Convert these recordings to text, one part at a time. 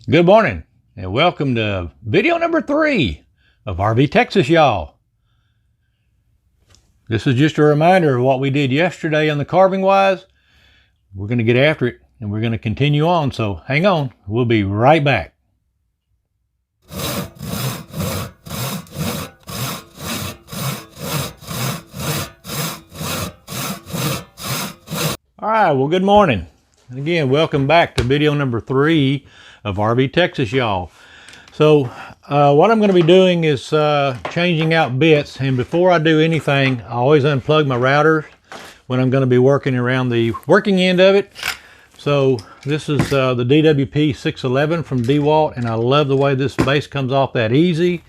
Good morning and welcome to video number 3 of RV Texas, y'all. This is just a reminder of what we did yesterday on the carving wise. We're going to get after it and we're going to continue on, so hang on. We'll be right back. All right, well, good morning. And again, welcome back to video number 3 of RV Texas, y'all. So what I'm going to be doing is changing out bits, and before I do anything, I always unplug my router when I'm going to be working around the working end of it. So this is the DWP611 from DeWalt, and I love the way this base comes off that easy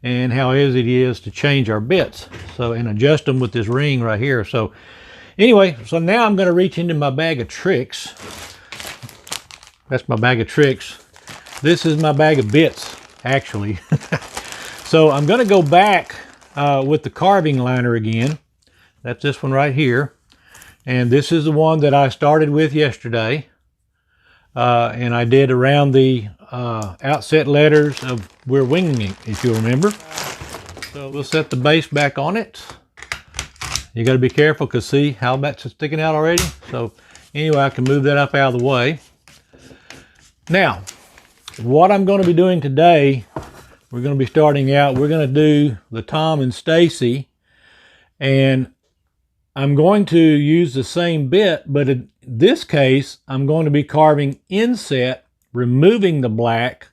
and how easy it is to change our bits and adjust them with this ring right here. So anyway, so now I'm going to reach into my bag of tricks. That's my bag of tricks. This is my bag of bits, actually. So I'm going to go back with the carving liner again. That's this one right here. And this is the one that I started with yesterday. And I did around the outset letters of We're Winging It, if you'll remember. So we'll set the base back on it. You got to be careful because see how that's sticking out already. So anyway, I can move that up out of the way. Now, what I'm going to be doing today, we're going to be starting out, we're going to do the Tom and Stacie, and I'm going to use the same bit, but in this case, I'm going to be carving inset, removing the black,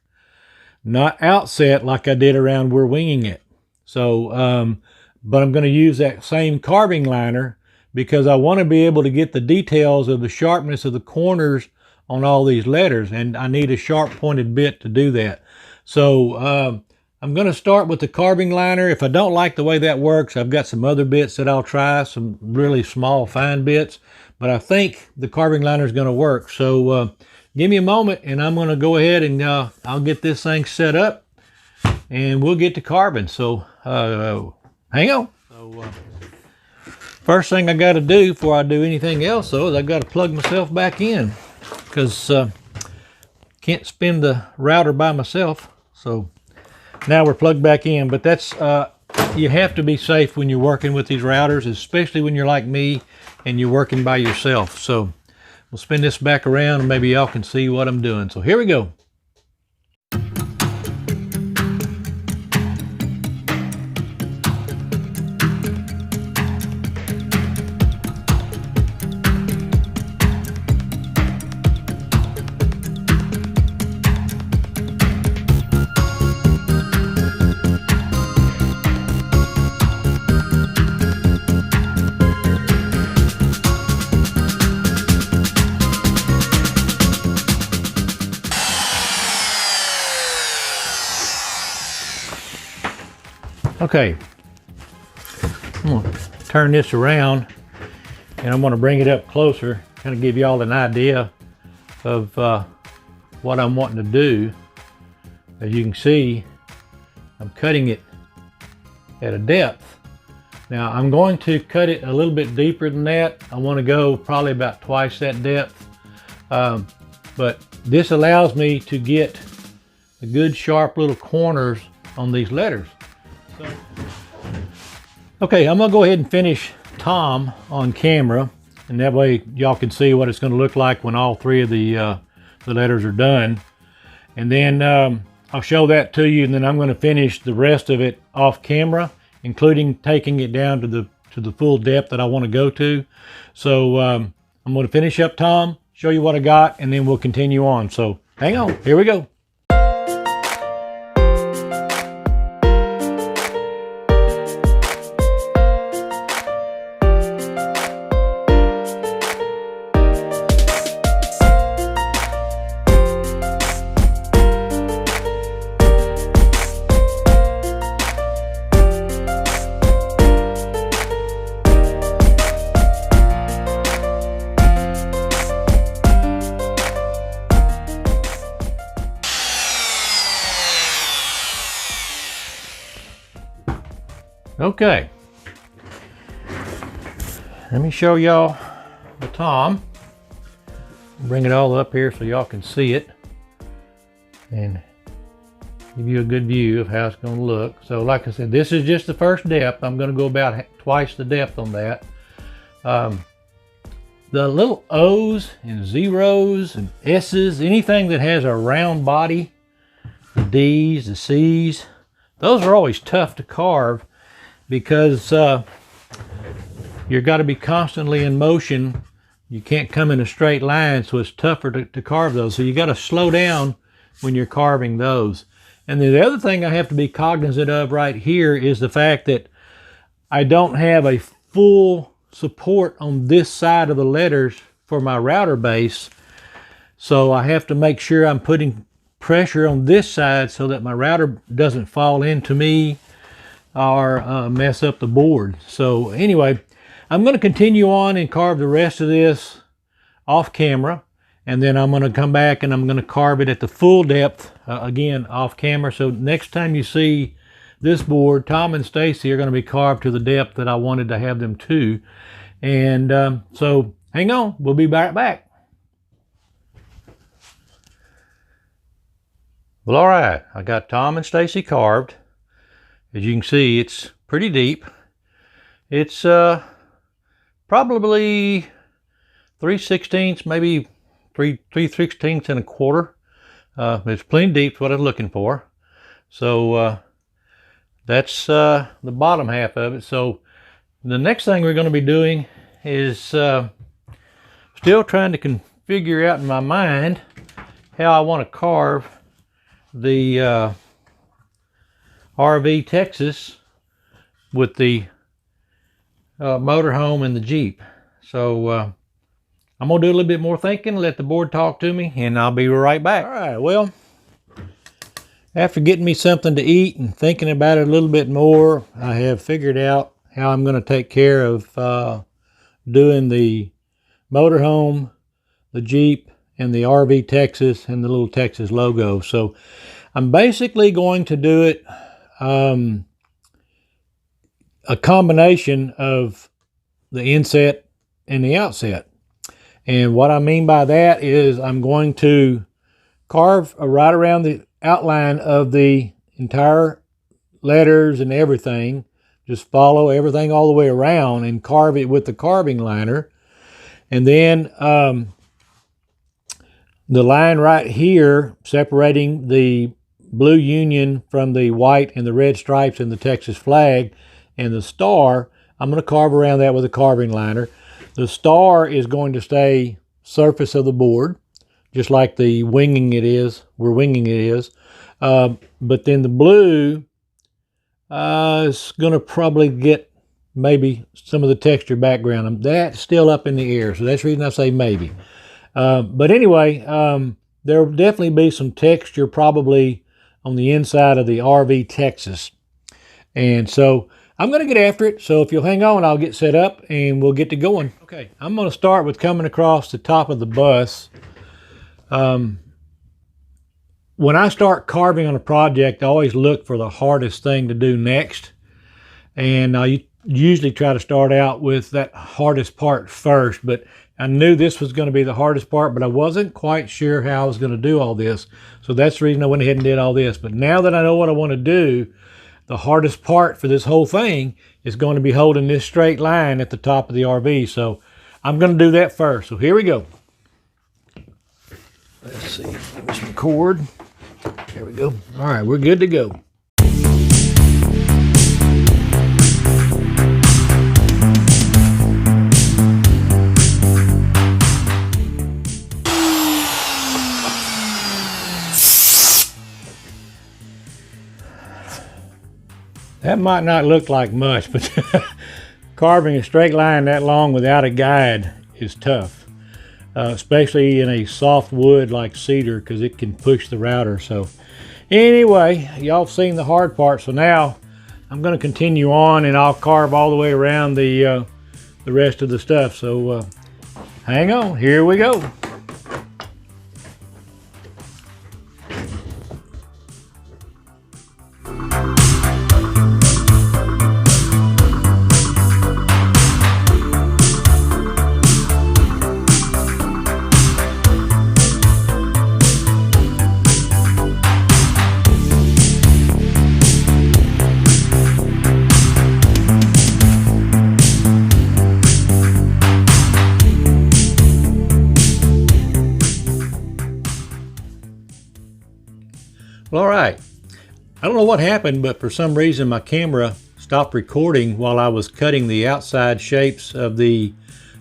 not outset like I did around We're Winging It. So, but I'm going to use that same carving liner because I want to be able to get the details of the sharpness of the corners on all these letters, and I need a sharp pointed bit to do that. So I'm going to start with the carving liner. If I don't like the way that works, I've got some other bits that I'll try, some really small fine bits, but I think the carving liner is going to work. So give me a moment and I'm going to go ahead and I'll get this thing set up and we'll get to carving. So hang on. So first thing I got to do before I do anything else though is I got to plug myself back in, because can't spin the router by myself. So now we're plugged back in, but that's you have to be safe when you're working with these routers, especially when you're like me and you're working by yourself. So we'll spin this back around and maybe y'all can see what I'm doing. So here we go. Okay, I'm going to turn this around and I'm going to bring it up closer, kind of give you all an idea of what I'm wanting to do. As you can see, I'm cutting it at a depth. Now I'm going to cut it a little bit deeper than that. I want to go probably about twice that depth, but this allows me to get the good sharp little corners on these letters. Okay, I'm gonna go ahead and finish Tom on camera, and that way y'all can see what it's gonna look like when all 3 of the letters are done. And then I'll show that to you, and then I'm gonna finish the rest of it off camera, including taking it down to the full depth that I want to go to. So I'm gonna finish up Tom, show you what I got, and then we'll continue on. So hang on, here we go. Okay, let me show y'all the Tom. Bring it all up here so y'all can see it. and give you a good view of how it's going to look. So like I said, this is just the first depth. I'm going to go about twice the depth on that. The little O's and zeros and S's, anything that has a round body, the D's, the C's, those are always tough to carve because you've got to be constantly in motion. You can't come in a straight line, so it's tougher to carve those. So you got to slow down when you're carving those. And then the other thing I have to be cognizant of right here is the fact that I don't have a full support on this side of the letters for my router base. So I have to make sure I'm putting pressure on this side so that my router doesn't fall into me or mess up the board. So anyway, I'm going to continue on and carve the rest of this off camera, and then I'm going to come back and I'm going to carve it at the full depth again off camera. So next time you see this board, Tom and Stacie are going to be carved to the depth that I wanted to have them to. And so hang on, we'll be right back. Well, all right, I got Tom and Stacie carved. As you can see, it's pretty deep. It's probably 3/16, maybe 3/16 and a quarter. It's plenty deep, is what I'm looking for. So that's the bottom half of it. So the next thing we're going to be doing is still trying to figure out in my mind how I want to carve the RV Texas with the motorhome and the Jeep. So I'm going to do a little bit more thinking, let the board talk to me, and I'll be right back. All right, well, after getting me something to eat and thinking about it a little bit more, I have figured out how I'm going to take care of doing the motorhome, the Jeep, and the RV Texas and the little Texas logo. So I'm basically going to do it a combination of the inset and the outset. And what I mean by that is I'm going to carve right around the outline of the entire letters and everything. Just follow everything all the way around and carve it with the carving liner. And then the line right here separating the blue union from the white and the red stripes and the Texas flag and the star, I'm going to carve around that with a carving liner. The star is going to stay surface of the board, just like the winging it is, we're winging it is. But then the blue is going to probably get maybe some of the texture background. That's still up in the air, so that's the reason I say maybe. But anyway, there will definitely be some texture probably on the inside of the RV Texas. And so I'm going to get after it. So if you'll hang on, I'll get set up and we'll get to going. Okay, I'm going to start with coming across the top of the bus. When I start carving on a project, I always look for the hardest thing to do next. And I usually try to start out with that hardest part first. But I knew this was going to be the hardest part, but I wasn't quite sure how I was going to do all this. So that's the reason I went ahead and did all this. But now that I know what I want to do, the hardest part for this whole thing is going to be holding this straight line at the top of the RV. So I'm going to do that first. So here we go. Let's see, give me some cord. There we go. All right, we're good to go. That might not look like much, but carving a straight line that long without a guide is tough, especially in a soft wood like cedar, because it can push the router. So anyway, y'all have seen the hard part, so now I'm going to continue on and I'll carve all the way around the rest of the stuff. So hang on, here we go. Well, all right. I don't know what happened, but for some reason my camera stopped recording while I was cutting the outside shapes of the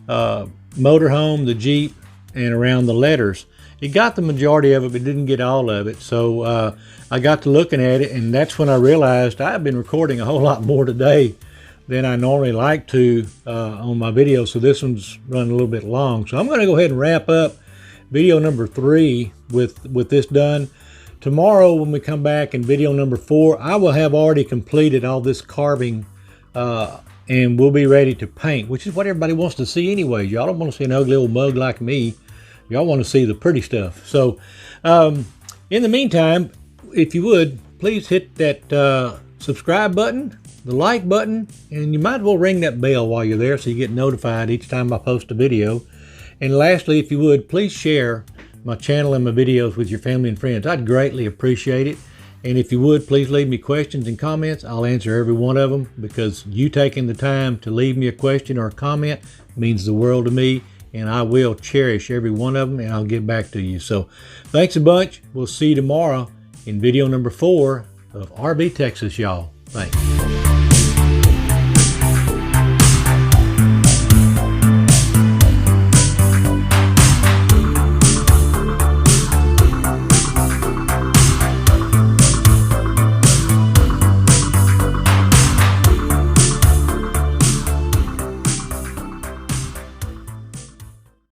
motorhome, the Jeep, and around the letters. It got the majority of it, but didn't get all of it. So I got to looking at it, and that's when I realized I've been recording a whole lot more today than I normally like to on my video. So this one's running a little bit long. So I'm going to go ahead and wrap up video number 3 with this done. Tomorrow when we come back in video number 4, I will have already completed all this carving and we'll be ready to paint, which is what everybody wants to see anyway. Y'all don't want to see an ugly old mug like me. Y'all want to see the pretty stuff. So in the meantime, if you would, please hit that subscribe button, the like button, and you might as well ring that bell while you're there so you get notified each time I post a video. And lastly, if you would, please share my channel and my videos with your family and friends. I'd greatly appreciate it. And if you would, please leave me questions and comments. I'll answer every one of them, because you taking the time to leave me a question or a comment means the world to me, and I will cherish every one of them, and I'll get back to you. So thanks a bunch. We'll see you tomorrow in video number 4 of RV Texas, y'all. Thanks.